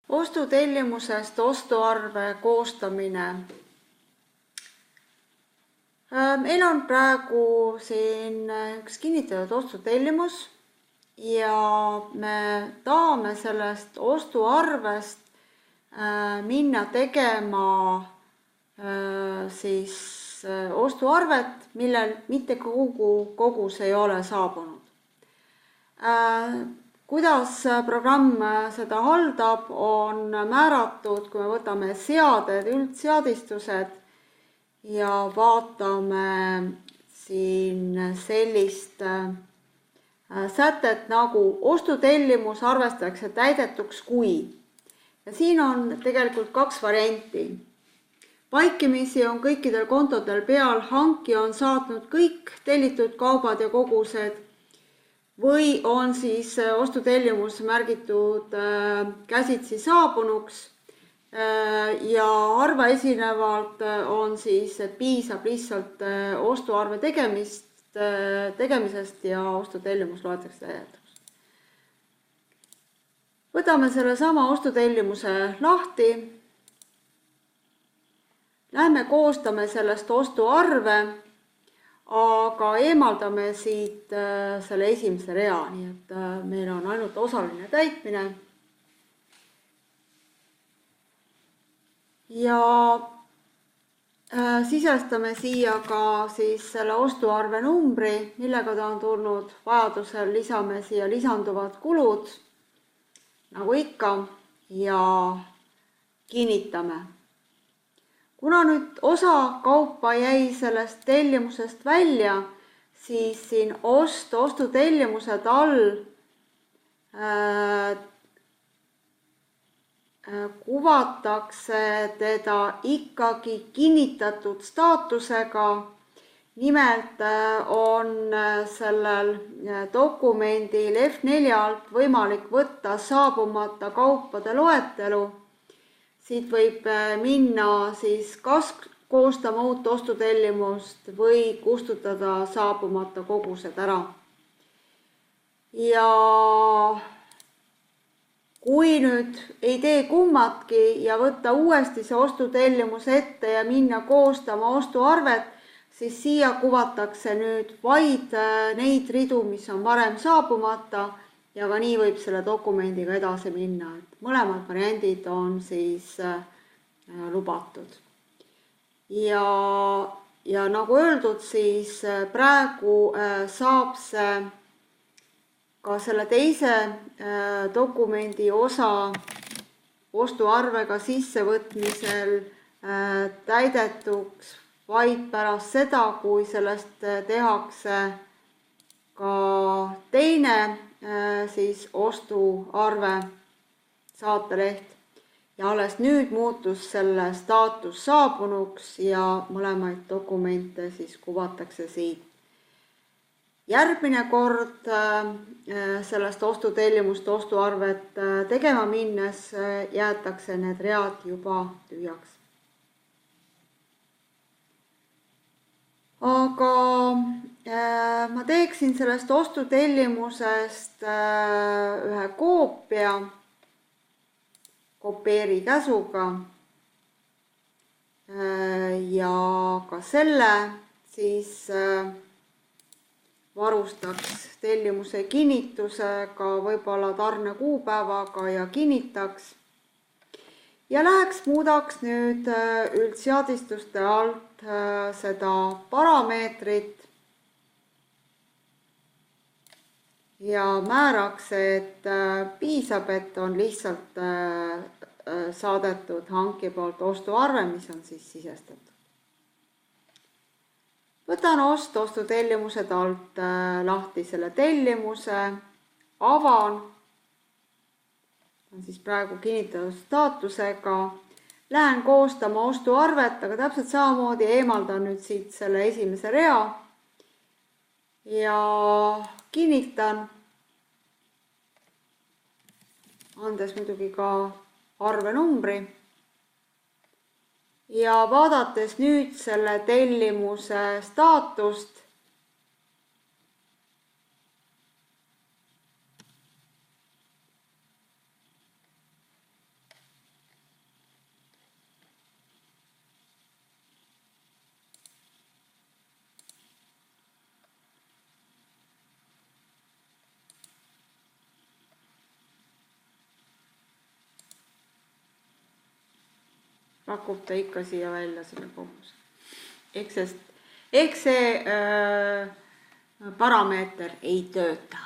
Ostutellimusest ostuarve koostamine. Meil on praegu siin üks kinnitatud ostutellimus ja me tahame sellest ostuarvest minna tegema siis ostuarvet, millel mitte kogu kogus ei ole saabunud. Kuidas programm seda haldab, on määratud, kui me võtame seaded, üldseadistused ja vaatame siin sellist sätet nagu ostutellimus arvestatakse täidetuks kui. Ja siin on tegelikult kaks varianti. Vaikimisi on kõikidel kontodel peal hankija on saatnud kõik tellitud kaubad ja kogused või on siis ostutellimus märgitud käsitsi saabunuks ja harva esinevalt on siis, et piisab lihtsalt ostuarve tegemisest ja ostutellimus loetakse täidetuks. Võtame selle sama ostutellimuse lahti. Lähme koostame sellest ostuarve, aga eemaldame siit selle esimese rea, nii et meil on ainult osaline täitmine. Ja sisestame siia ka siis selle ostuarve numbri, millega ta on tulnud. Vajadusel lisame siia lisanduvad kulud, nagu ikka, ja kinnitame. Kuna nüüd osa kaupa jäi sellest tellimusest välja, siis siin ostutellimused all kuvatakse teda ikkagi kinnitatud staatusega. Nimelt on sellel dokumendil F4 alt võimalik võtta saabumata kaupade loetelu. Siit võib minna siis kas koostama uut ostutellimust või kustutada saabumata kogused ära. Ja kui nüüd ei tee kummatki ja võtta uuesti see ostutellimus ette ja minna koostama ostuarvet, siis siia kuvatakse nüüd vaid neid ridu, mis on varem saabumata ja ka nii võib selle dokumendiga edasi minna. Mõlemad variandid on siis lubatud. Ja nagu öeldud, siis praegu saab see ka selle teise dokumendi osa ostuarvega sissevõtmisel täidetuks vaid pärast seda, kui sellest tehakse ka teine siis ostuarve saateleht ja alles nüüd muutus selle staatus saabunuks ja mõlemaid dokumente siis kuvatakse siit. Järgmine kord sellest ostutellimust ostuarvet tegema minnes jäetakse need read juba tühjaks. Aga ma teeksin sellest ostutellimusest ühe koopia, kopeeri käsuga ja ka selle siis varustaks tellimuse kinnitusega, võib-olla tarne kuupäevaga ja kinnitaks. Ja läheks muudaks nüüd üldseadistuste alt seda parameetrit ja määraks, et piisab, et on lihtsalt saadetud hanki poolt ostuarve, mis on siis sisestatud. Võtan ostutellimused alt lahti selle tellimuse, avan, on siis praegu kinnitatud staatusega, lähen koostama ostuarvet, aga täpselt samamoodi eemaldan nüüd siit selle esimese rea ja kinnitan, andes muidugi ka arvenumbri. Ja vaadates nüüd selle tellimuse staatust, pakub ta ikka siia välja selle koguse. Ehk see parameeter ei tööta.